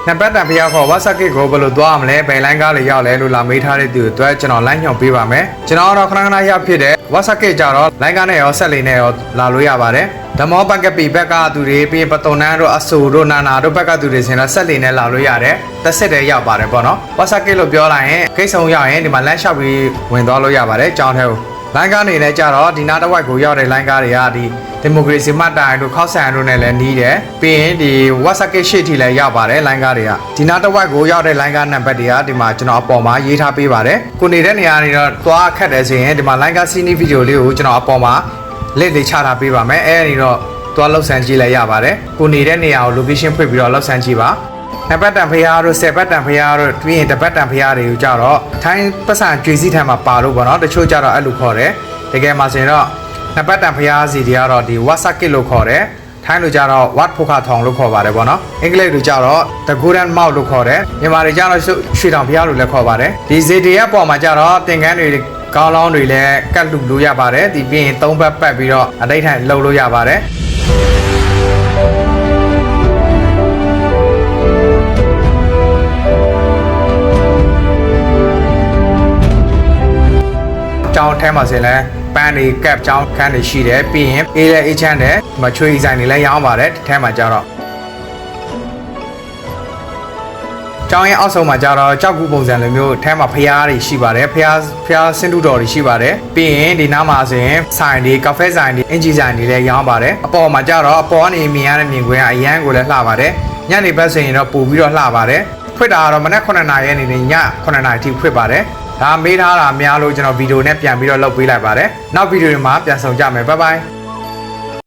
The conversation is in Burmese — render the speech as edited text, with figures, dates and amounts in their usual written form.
နံပါတ်တန်ဖျားခေါ်ဝါဆာကိကိုဘယ်လိုသွားမလဲဘယ်လိုင်းကားလေးရောက်လဲလို့လာမေးထားတဲ့သူတွေကျွန်တော်လိုင်းညွှန်ပေးပါမယ်ကျွန်တော်တော့ခဏရောက်ဖြစ်တဲ့ဝါဆာကိကြတော့လိုင်းကားနဲ့ရောဆက်လေးနဲ့ရောလာလို့ရပါတယ်ဓမောပကပီဘက်ကသူတွေပြီးပတုံနန်းတို့အဆူတို့နာနာတို့ဘက်ကသူတွေစင်တော့ဆက်လေးနဲ့လာလို့ရတယ်တစ်ဆက်တည်းရောက်ပါတယ်ပေါ့နော်ဝါဆာကိလို့ပြောလိုက်ရင်ကိတ်ဆုံရောက်ရင်ဒီမှာလမ်းလျှောက်ပြီးဝင်သွားလို့ရပါတယ်ကြောင်းထဲကိုလိုင်းကားနေနဲ့ကြတော့ဒီနာတစ်ဝိုက်ကိုရောက်တဲ့လိုင်းကားတွေကဒီမိုကရေစီမှတ်တိုင်တို့ခောက်ဆန်တို့နဲ့လည်းနီးတယ်ပြီးရင်ဒီဝါဆာကိရှေ့ထိလည်းရောက်ပါတယ်လိုင်းကားတွေကဒီနာတစ်ဝိုက်ကိုရောက်တဲ့လိုင်းကားနံပါတ်တွေကဒီမှာကျွန်တော်အပေါ်မှာရေးထားပေးပါတယ်ကိုနေတဲ့နေရာနေတော့သွားခက်တယ်ဆိုရင်ဒီမှာလိုင်းကားစီးနီးဗီဒီယိုလေးကိုကျွန်တော်အပေါ်မှာလက်လေးချထားပေးပါမယ်အဲဒီတော့သွားလောက်ဆန်းကြည့်လိုက်ရပါတယ်ကိုနေတဲ့နေရာကို location ဖွင့်ပြီးတော့လောက်ဆန်းကြည့်ပါနံပါတ်တန်ဖျားတို့10ဘတ်တန်ဖျားတို့တွင်းရင်တပတ်တန်ဖျားတွေကိုကြတော့ထိုင်းပတ်စံကြွေစည်းထံမှာပါလို့ပေါ့နော်တချို့ကြတော့အဲ့လိုခေါ်တယ်တကယ်မှဆိုရင်တော့နံပါတ်တန်ဖျားစီတွေကတော့ဒီ WhatsApp လို့ခေါ်တယ်ထိုင်းလိုကြတော့ Wat Phokha Thong လို့ခေါ်ပါတယ်ပေါ့နော်အင်္ဂလိပ်လိုကြတော့ The Golden Mouth လို့ခေါ်တယ်မြန်မာတွေကြတော့ရွှေတောင်ဖျားလို့လည်းခေါ်ပါတယ်ဒီဇေတီရဲ့ပေါ်မှာကြတော့သင်္ကန်းတွေကောင်းလောင်းတွေလည်းကတ်လူလို့ရပါတယ်ဒီပြီးရင်3ဘတ်ပတ်ပြီးတော့အတိတ်ထိုင်လှုပ်လို့ရပါတယ်ကျောင်းထဲမှာဆိုရင်ပန်းတွေကပ်ကျောင်းခန်းတွေရှိတယ်ပြီးရင်အေးလဲအေးချမ်းတယ်မချွေးဆိုင်တွေလည်းရောင်းပါတယ်ဒီထဲမှာကြတော့ကျောင်းရဲ့အောက်ဆုံးမှာကြတော့ကြောက်ကူပုံစံလိုမျိုးအဲမှာဖျားတွေရှိပါတယ်ဖျားစင်တူတော်တွေရှိပါတယ်ပြီးရင်ဒီနားမှာဆိုရင်ဆိုင်တွေကဖေးဆိုင်တွေအင်ဂျီဆိုင်တွေလည်းရောင်းပါတယ်အပေါ်မှာကြတော့အပေါ်ကနေမြင်ရတဲ့မြင်ကွင်းကအရန်ကိုလည်းလှပါတယ်ညနေဘက်ဆိုရင်တော့ပို့ပြီးတော့လှပါတယ်ဖွင့်တာကတော့မနက်9:00 နာရီနေည9:00 နာရီထိဖွင့်ပါတယ်ဒါမေးထားတာများလို့ကျွန်တော်ဗီဒီယိုနဲ့ပြန်ပြီးတော့လုပ်ပေးလိုက်ပါတယ်နောက်ဗီဒီယိုတွေမှာပြန်ဆောင်ကြမယ်ဘိုင်